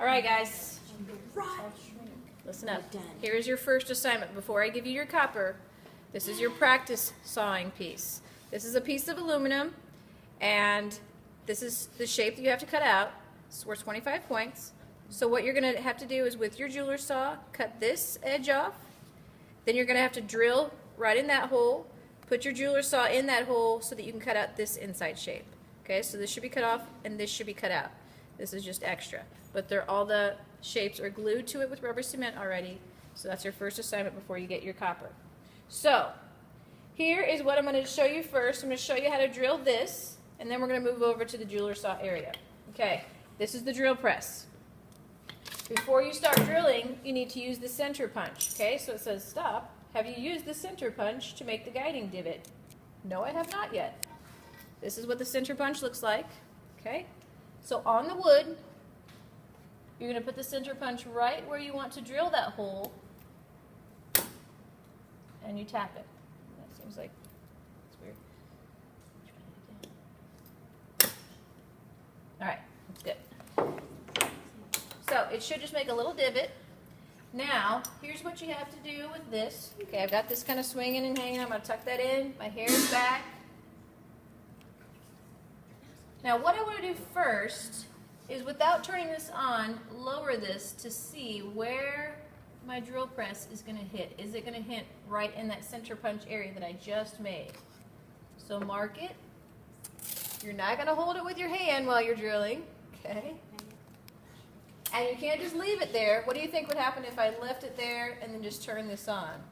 All right, guys. Listen up. Here is your first assignment. Before I give you your copper, this is your practice sawing piece. This is a piece of aluminum, and this is the shape that you have to cut out. It's worth 25 points. So what you're going to have to do is with your jeweler saw, cut this edge off. Then you're going to have to drill right in that hole. Put your jeweler saw in that hole so that you can cut out this inside shape. Okay, so this should be cut off and this should be cut out. This is just extra. But all the shapes are glued to it with rubber cement already. So that's your first assignment before you get your copper. So here is what I'm going to show you first. I'm going to show you how to drill this, and then we're going to move over to the jeweler saw area. Okay, this is the drill press. Before you start drilling, you need to use the center punch. Okay, so it says stop. Have you used the center punch to make the guiding divot? No, I have not yet. This is what the center punch looks like. Okay, so on the wood, you're going to put the center punch right where you want to drill that hole, and you tap it. That seems like it's weird. All right, that's good. So it should just make a little divot. Now, here's what you have to do with this. Okay, I've got this kind of swinging and hanging. I'm going to tuck that in. My hair is back. Now, what I want to do first is, without turning this on, lower this to see where my drill press is going to hit. Is it going to hit right in that center punch area that I just made? So mark it. You're not going to hold it with your hand while you're drilling. Okay? And you can't just leave it there. What do you think would happen if I left it there and then just turn this on?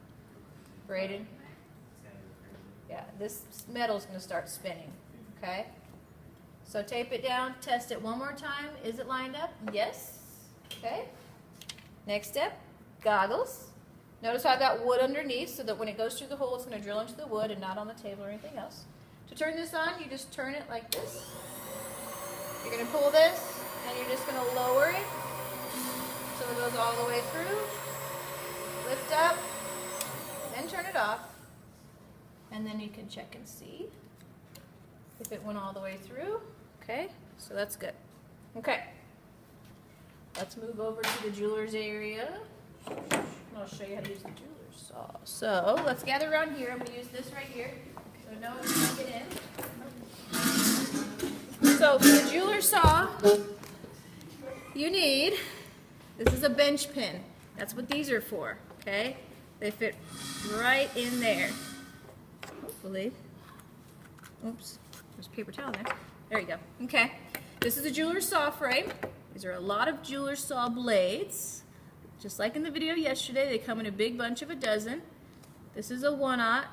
Braden? Yeah, this metal's going to start spinning. Okay? So tape it down, test it one more time. Is it lined up? Yes. Okay. Next step, goggles. Notice how I've got wood underneath so that when it goes through the hole, it's going to drill into the wood and not on the table or anything else. To turn this on, you just turn it like this. You're going to pull this, and you're just going to lower it so it goes all the way through. Lift up, then turn it off, and then you can check and see if it went all the way through. Okay, so that's good. Okay, let's move over to the jeweler's area. I'll show you how to use the jeweler's saw. So let's gather around here. I'm going to use this right here so no one's going to get in. So for the jeweler's saw, you need, this is a bench pin. That's what these are for, okay? They fit right in there. Hopefully. Oops, there's a paper towel there. There you go. Okay, this is a jeweler's saw frame. These are a lot of jeweler's saw blades. Just like in the video yesterday, they come in a big bunch of a dozen. This is a 1/0.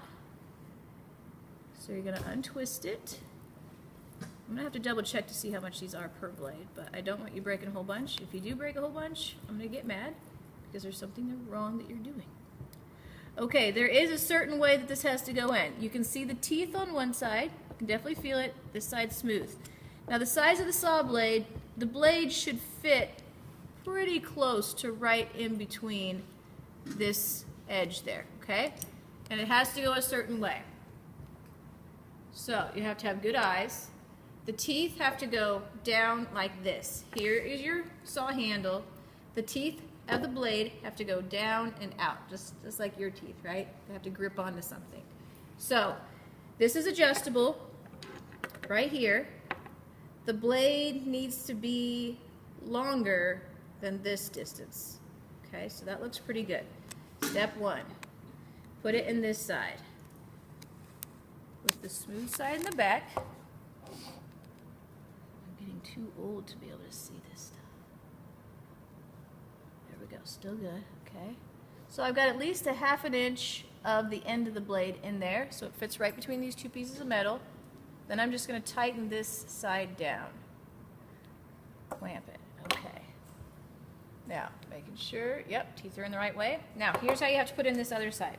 So you're going to untwist it. I'm going to have to double check to see how much these are per blade, but I don't want you breaking a whole bunch. If you do break a whole bunch, I'm going to get mad because there's something wrong that you're doing. Okay, there is a certain way that this has to go in. You can see the teeth on one side. You can definitely feel it. This side's smooth. Now the size of the saw blade, the blade should fit pretty close to right in between this edge there, okay? And it has to go a certain way. So you have to have good eyes. The teeth have to go down like this. Here is your saw handle. The teeth of the blade have to go down and out, just like your teeth, right? They have to grip onto something. So this is adjustable right here. The blade needs to be longer than this distance. Okay, so that looks pretty good. Step one, put it in this side with the smooth side in the back. I'm getting too old to be able to see this stuff. There we go, still good, okay. So I've got at least a ½ inch of the end of the blade in there, so it fits right between these two pieces of metal. Then I'm just going to tighten this side down. Clamp it, okay. Now, making sure, yep, teeth are in the right way. Now, here's how you have to put in this other side.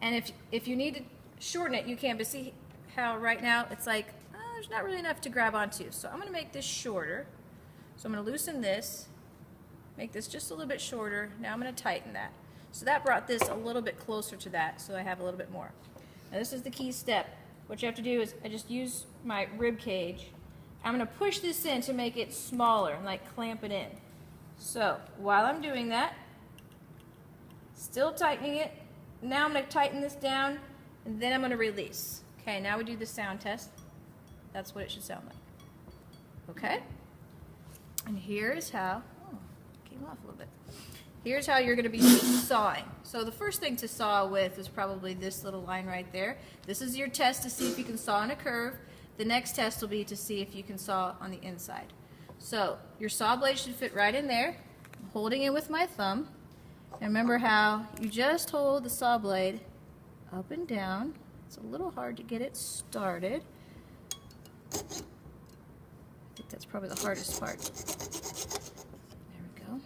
And if you need to shorten it, you can, but see how right now it's like, there's not really enough to grab onto. So I'm going to make this shorter. So I'm going to loosen this, make this just a little bit shorter. Now I'm going to tighten that. So that brought this a little bit closer to that, so I have a little bit more. Now this is the key step. What you have to do is, I just use my rib cage. I'm going to push this in to make it smaller and like clamp it in. So while I'm doing that, still tightening it, now I'm going to tighten this down and then I'm going to release. Okay, now we do the sound test. That's what it should sound like. Okay? And here's how, oh, came off a little bit. Here's how you're going to be sawing. So the first thing to saw with is probably this little line right there. This is your test to see if you can saw in a curve. The next test will be to see if you can saw on the inside. So your saw blade should fit right in there. I'm holding it with my thumb. And remember how you just hold the saw blade up and down. It's a little hard to get it started. I think that's probably the hardest part. There we go.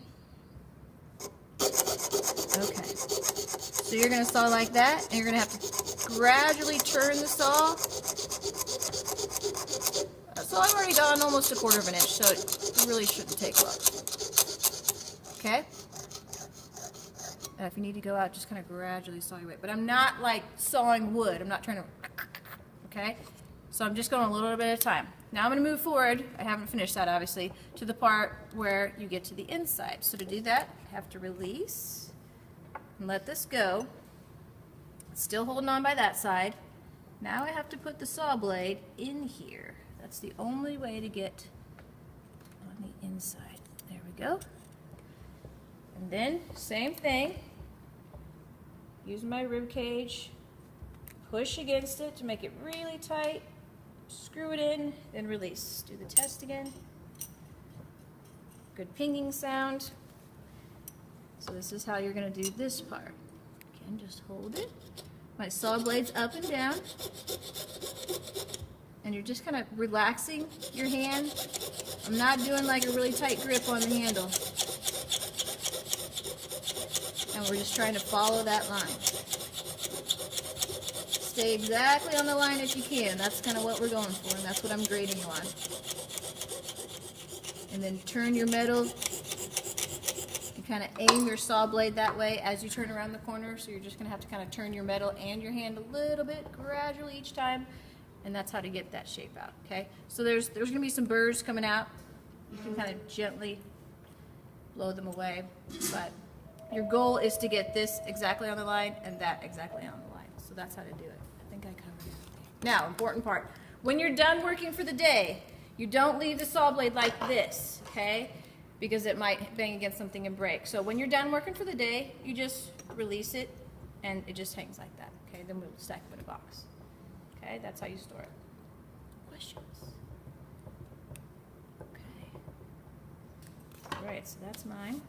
Okay. So you're going to saw like that, and you're going to have to gradually turn the saw. So I've already done almost 1/4 of an inch, so it really shouldn't take long. Okay? And if you need to go out, just kind of gradually saw your way. But I'm not like sawing wood. I'm not trying to, okay? So I'm just going a little bit at a time. Now I'm going to move forward, I haven't finished that obviously, to the part where you get to the inside. So to do that, I have to release and let this go. Still holding on by that side. Now I have to put the saw blade in here. That's the only way to get on the inside. There we go. And then, same thing. Use my rib cage. Push against it to make it really tight. Screw it in, then release. Do the test again. Good pinging sound. So this is how you're going to do this part. Again, just hold it. My saw blade's up and down. And you're just kind of relaxing your hand. I'm not doing like a really tight grip on the handle. And we're just trying to follow that line. Stay exactly on the line if you can. That's kind of what we're going for, and that's what I'm grading you on. And then turn your metal. You kind of aim your saw blade that way as you turn around the corner, so you're just going to have to kind of turn your metal and your hand a little bit gradually each time. And that's how to get that shape out, okay? So there's going to be some burrs coming out. You can kind of gently blow them away. But your goal is to get this exactly on the line and that exactly on the line. So that's how to do it. I think I covered it. Now, important part. When you're done working for the day, you don't leave the saw blade like this, okay? Because it might bang against something and break. So when you're done working for the day, you just release it and it just hangs like that, okay? Then we'll stack them in a box. Okay, that's how you store it. Questions? Okay. All right, so that's mine.